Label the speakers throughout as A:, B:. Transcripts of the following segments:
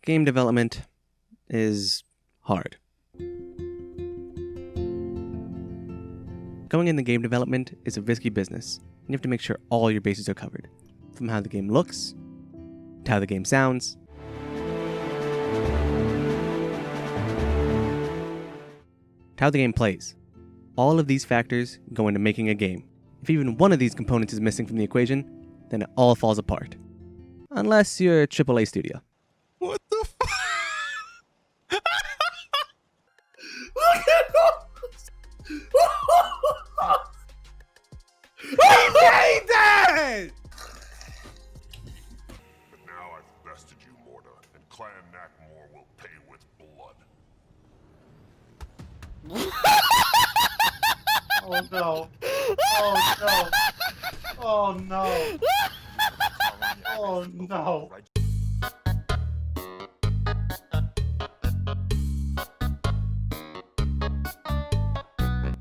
A: game development is hard. Going into game development is a risky business, and you have to make sure all your bases are covered. From how the game looks, to how the game sounds, to how the game plays. All of these factors go into making a game. If even one of these components is missing from the equation, then it all falls apart. Unless you're a AAA studio.
B: What the fuck? Look at I hate that!
C: But now I've bested you, Morta, and Clan Knackmore will pay with blood.
D: Oh no. Oh no. Oh no. Oh no.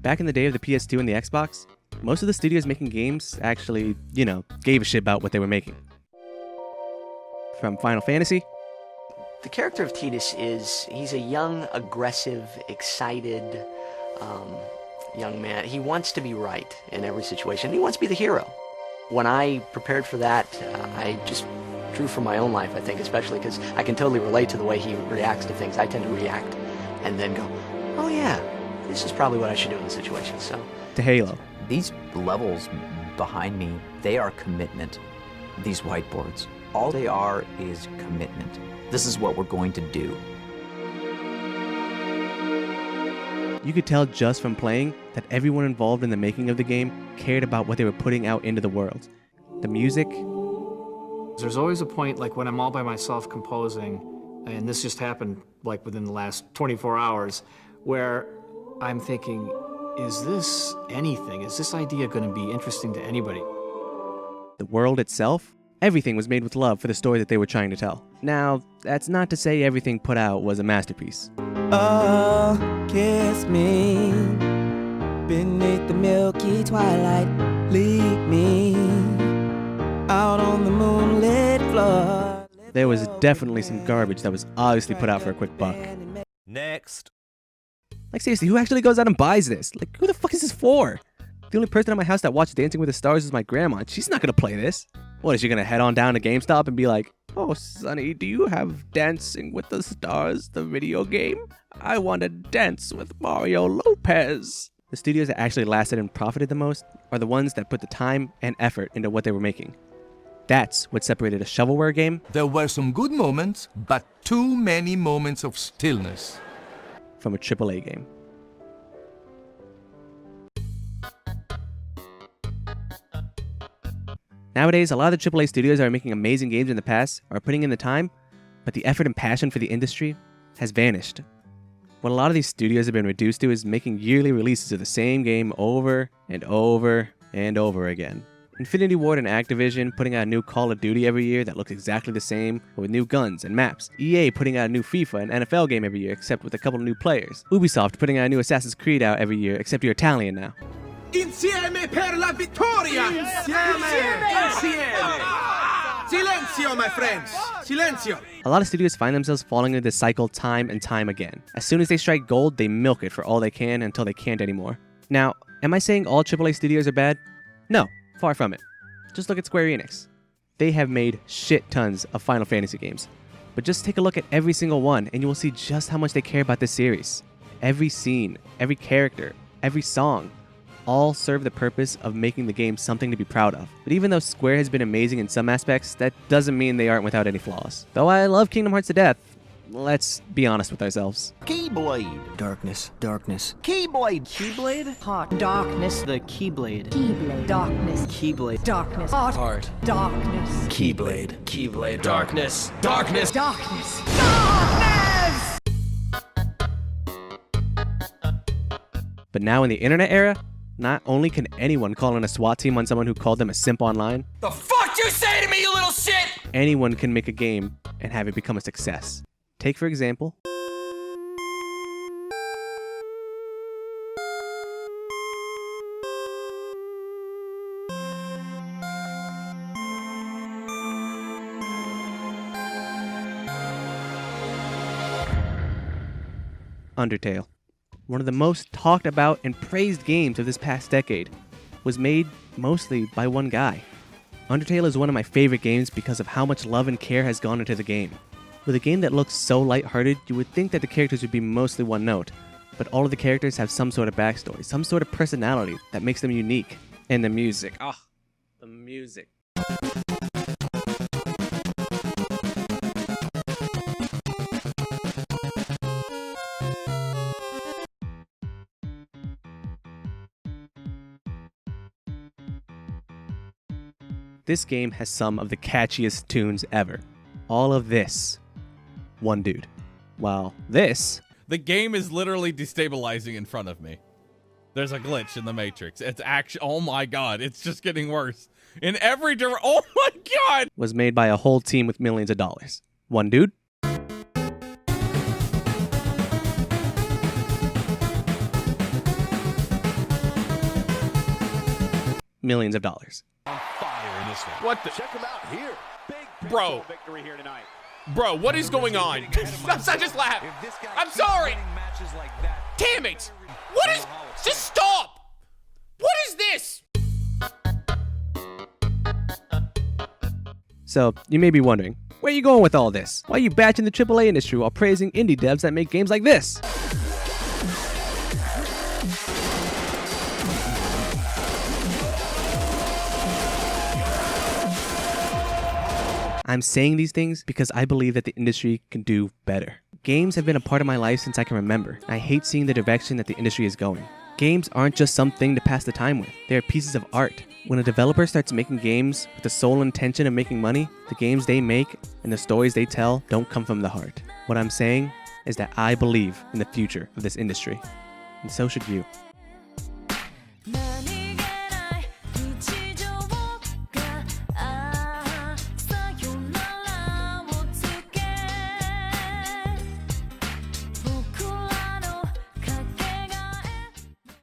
A: Back in the day of the PS2 and the Xbox, most of the studios making games actually, gave a shit about what they were making. From Final Fantasy.
E: The character of Tidus he's a young, aggressive, excited young man. He wants to be right in every situation. He wants to be the hero. When I prepared for that, I just drew from my own life, I think, especially because I can totally relate to the way he reacts to things. I tend to react and then go, oh yeah, this is probably what I should do in the situation. So
A: To Halo.
F: These levels behind me, they are commitment. These whiteboards, all they are is commitment. This is what we're going to do.
A: You could tell just from playing that everyone involved in the making of the game cared about what they were putting out into the world. The music.
G: There's always a point, like when I'm all by myself composing, and this just happened like within the last 24 hours, where I'm thinking, is this anything? Is this idea going to be interesting to anybody?
A: The world itself. Everything was made with love for the story that they were trying to tell. Now, that's not to say everything put out was a masterpiece.
H: Oh, kiss me beneath the milky twilight. Lead me out on the moonlit floor.
A: There was definitely some garbage that was obviously put out for a quick buck.
B: Next.
A: Like seriously, who actually goes out and buys this? Like, who the fuck is this for? The only person at my house that watched Dancing with the Stars is my grandma. She's not gonna play this. What, is she gonna head on down to GameStop and be like, oh, Sonny, do you have Dancing with the Stars, the video game? I want to dance with Mario Lopez. The studios that actually lasted and profited the most are the ones that put the time and effort into what they were making. That's what separated a shovelware game.
I: There were some good moments, but too many moments of stillness.
A: From a AAA game. Nowadays, a lot of the AAA studios that are making amazing games in the past are putting in the time, but the effort and passion for the industry has vanished. What a lot of these studios have been reduced to is making yearly releases of the same game over and over and over again. Infinity Ward and Activision putting out a new Call of Duty every year that looks exactly the same, but with new guns and maps. EA putting out a new FIFA and NFL game every year, except with a couple of new players. Ubisoft putting out a new Assassin's Creed out every year, except you're Italian now.
B: Insieme per la vittoria! Insieme! Silenzio, my friends! Silenzio!
A: A lot of studios find themselves falling into this cycle time and time again. As soon as they strike gold, they milk it for all they can until they can't anymore. Now, am I saying all AAA studios are bad? No, far from it. Just look at Square Enix. They have made shit tons of Final Fantasy games. But just take a look at every single one and you will see just how much they care about this series. Every scene, every character, every song, all serve the purpose of making the game something to be proud of. But even though Square has been amazing in some aspects, that doesn't mean they aren't without any flaws. Though I love Kingdom Hearts to death, let's be honest with ourselves.
F: Keyblade. Darkness. Darkness.
H: Keyblade.
F: Keyblade?
H: Hot. Darkness.
F: The Keyblade.
H: Keyblade. Darkness.
F: Keyblade.
H: Darkness. Hot. Darkness.
F: Keyblade. Keyblade. Darkness. Darkness.
H: Darkness. Darkness!
A: But now in the internet era, not only can anyone call in a SWAT team on someone who called them a simp online,
B: The fuck you say to me, you little shit!
A: anyone can make a game and have it become a success. Take, for example, Undertale, one of the most talked about and praised games of this past decade, was made mostly by one guy. Undertale is one of my favorite games because of how much love and care has gone into the game. With a game that looks so lighthearted, you would think that the characters would be mostly one note, but all of the characters have some sort of backstory, some sort of personality that makes them unique. And the music, the music. This game has some of the catchiest tunes ever. All of this, one dude. While this...
J: The game is literally destabilizing in front of me. There's a glitch in the Matrix. It's actually... Oh my god, it's just getting worse. In every direction... Oh my god!
A: Was made by a whole team with millions of dollars. One dude. Millions of dollars.
J: What the?
B: Check him out here. Big
J: Bro.
B: victory here tonight.
J: Bro, what is going on? I just laughed. I'm sorry. Damn it. What is... Just stop. What is this?
A: So, you may be wondering, where are you going with all this? Why are you bashing the AAA industry while praising indie devs that make games like this? I'm saying these things because I believe that the industry can do better. Games have been a part of my life since I can remember. I hate seeing the direction that the industry is going. Games aren't just something to pass the time with. They are pieces of art. When a developer starts making games with the sole intention of making money, the games they make and the stories they tell don't come from the heart. What I'm saying is that I believe in the future of this industry, and so should you.